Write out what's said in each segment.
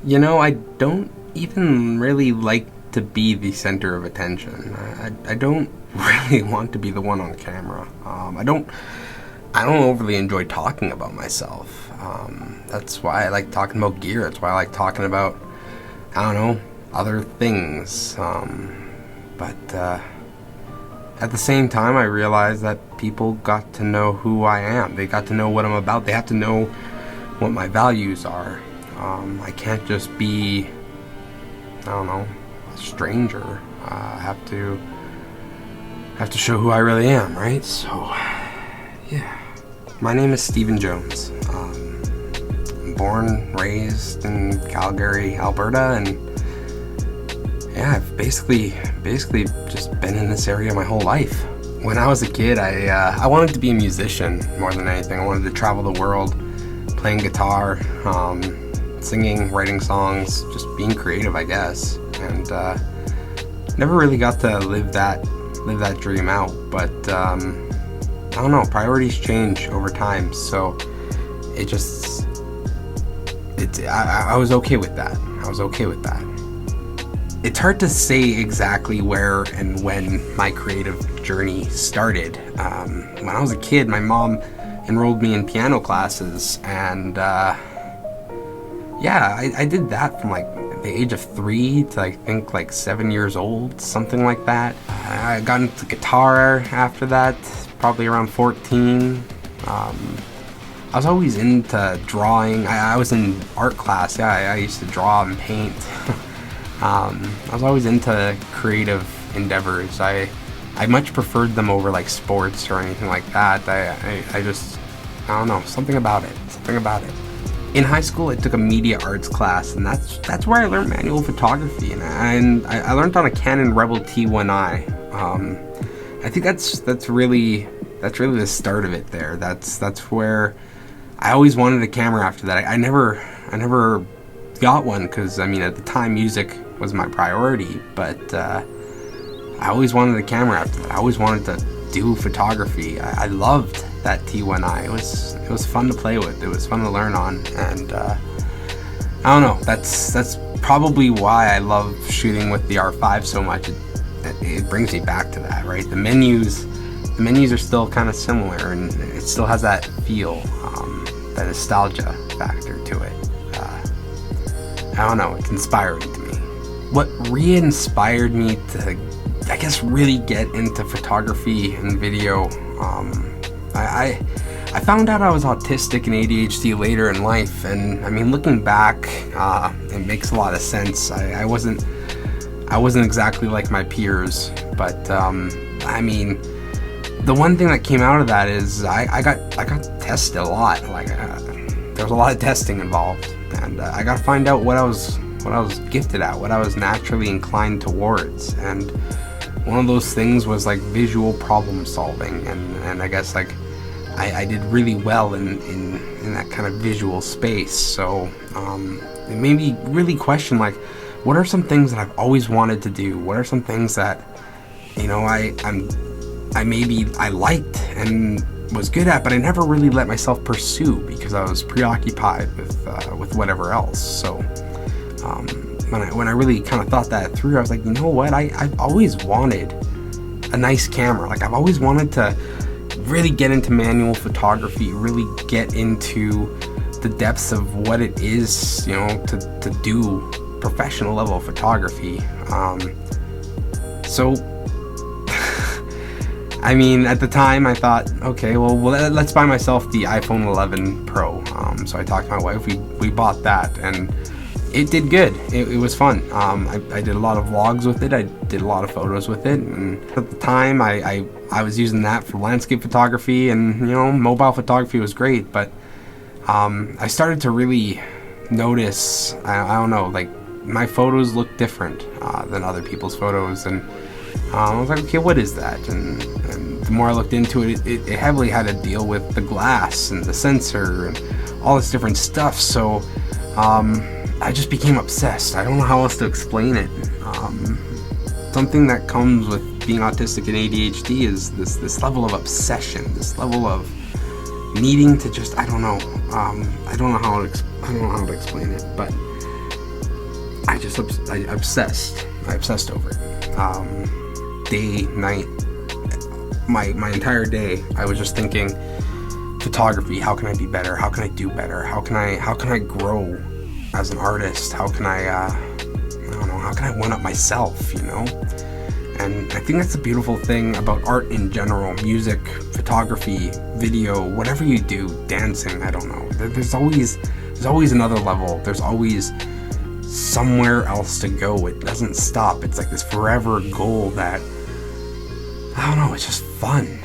I don't even really like to be the center of attention. I don't really want to be the one on camera. I don't overly enjoy talking about myself. That's why I like talking about gear. That's why I like talking about, I don't know, other things. But at the same time, I realized that people got to know who I am. They got to know what I'm about. They have to know what my values are. I can't just be, I don't know, a stranger. I have to show who I really am, right? So, yeah. My name is Stephen Jones. I'm born, raised in Calgary, Alberta, and yeah, I've basically just been in this area my whole life. When I was a kid, I wanted to be a musician more than anything. I wanted to travel the world, playing guitar, singing, writing songs, just being creative, I guess. And never really got to live that dream out. But I don't know. Priorities change over time, so I was okay with that. It's hard to say exactly where and when my creative journey started. When I was a kid, my mom enrolled me in piano classes, and I did that from like the age of 3 to I think like 7 years old, something like that. I got into guitar after that, probably around 14. I was always into drawing. I was in art class. Yeah, I used to draw and paint. I was always into creative endeavors. I much preferred them over like sports or anything like that. I don't know, something about it. In high school, I took a media arts class, and that's where I learned manual photography, and I learned on a Canon Rebel T1i. I think that's really the start of it. There, that's where I always wanted a camera. After that, I never got one because at the time music was my priority, but I always wanted a camera after that. I always wanted to do photography. I loved that T1i. It was fun to play with. It was fun to learn on, and I don't know. That's probably why I love shooting with the R5 so much. It brings me back to that, right? The menus are still kind of similar, and it still has that feel, that nostalgia factor to it. I don't know. It's inspiring to me. What re-inspired me to, I guess, really get into photography and video, I found out I was autistic and ADHD later in life, and looking back, it makes a lot of sense. I wasn't exactly like my peers, but the one thing that came out of that is I got tested a lot. There was a lot of testing involved, and I got to find out what I was gifted at, what I was naturally inclined towards, and one of those things was like visual problem solving, and I guess I did really well in that kind of visual space. So it made me really question, what are some things that I've always wanted to do? What are some things that I liked and was good at, but I never really let myself pursue because I was preoccupied with whatever else. So when I really kind of thought that through, I was like, you know what? I've always wanted a nice camera. I've always wanted to really get into manual photography, really get into the depths of what it is, to do professional level photography. So at the time I thought, okay, well let's buy myself the iPhone 11 Pro. So I talked to my wife, we bought that, and it did good. It was fun. I did a lot of vlogs with it. I did a lot of photos with it, and at the time I was using that for landscape photography, and mobile photography was great, but I started to really notice, I don't know, my photos look different than other people's photos, and I was like, okay, what is that? And the more I looked into it, it heavily had to deal with the glass and the sensor and all this different stuff. So I just became obsessed. I don't know how else to explain it. Something that comes with being autistic and ADHD is this level of obsession, this level of needing to just, I don't know how to explain it, but I obsessed over it. Day, night, my entire day, I was just thinking, photography, how can I be better? How can I do better? How can I grow as an artist? How can I don't know, how can I one up myself, you know? And I think that's the beautiful thing about art in general, music, photography, video, whatever you do, dancing, I don't know. There's always another level. There's always somewhere else to go. It doesn't stop. It's like this forever goal that, I don't know, it's just fun.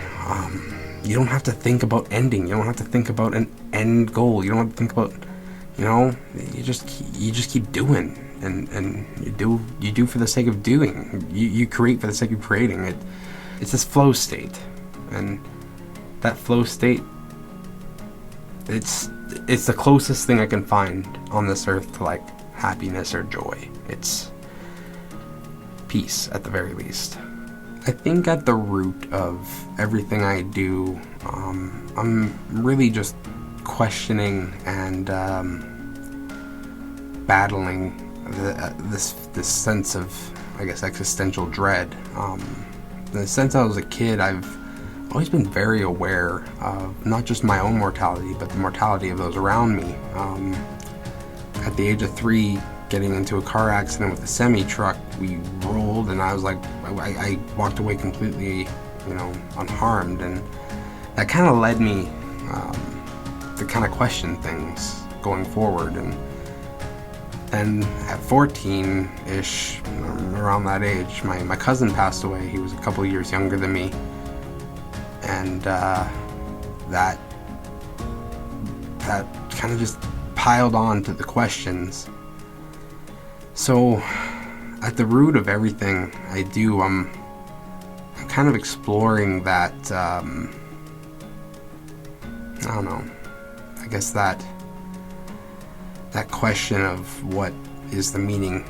You don't have to think about ending. You don't have to think about an end goal. You don't have to think about, you know, you just keep doing, and you do for the sake of doing. You create for the sake of creating. It's this flow state, and that flow state, it's the closest thing I can find on this earth to like happiness or joy. It's peace at the very least. I think at the root of everything I do, I'm really just questioning and battling this sense of, I guess, existential dread. Since I was a kid, I've always been very aware of not just my own mortality, but the mortality of those around me. At the age of 3, getting into a car accident with a semi-truck, we rolled, and I was like, I walked away completely, you know, unharmed, and that kind of led me to kind of question things going forward. And then at 14-ish, around that age, my cousin passed away. He was a couple of years younger than me, and that kind of just piled on to the questions. So at the root of everything I do, I'm kind of exploring that, I don't know, I guess that question of what is the meaning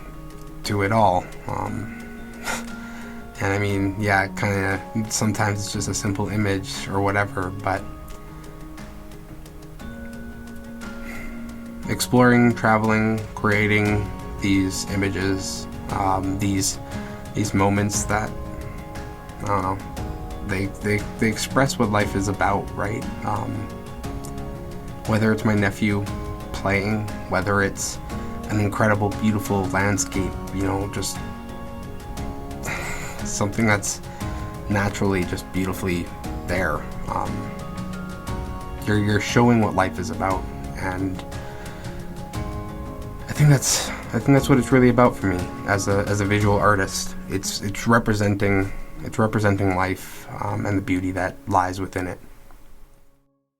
to it all. And I mean, yeah, kind of, sometimes it's just a simple image or whatever, but exploring, traveling, creating these images, these moments that, I don't know, they express what life is about, right? Whether it's my nephew playing, whether it's an incredible, beautiful landscape, you know, just something that's naturally just beautifully there. You're showing what life is about, and I think that's what it's really about for me as a visual artist. It's representing life, and the beauty that lies within it.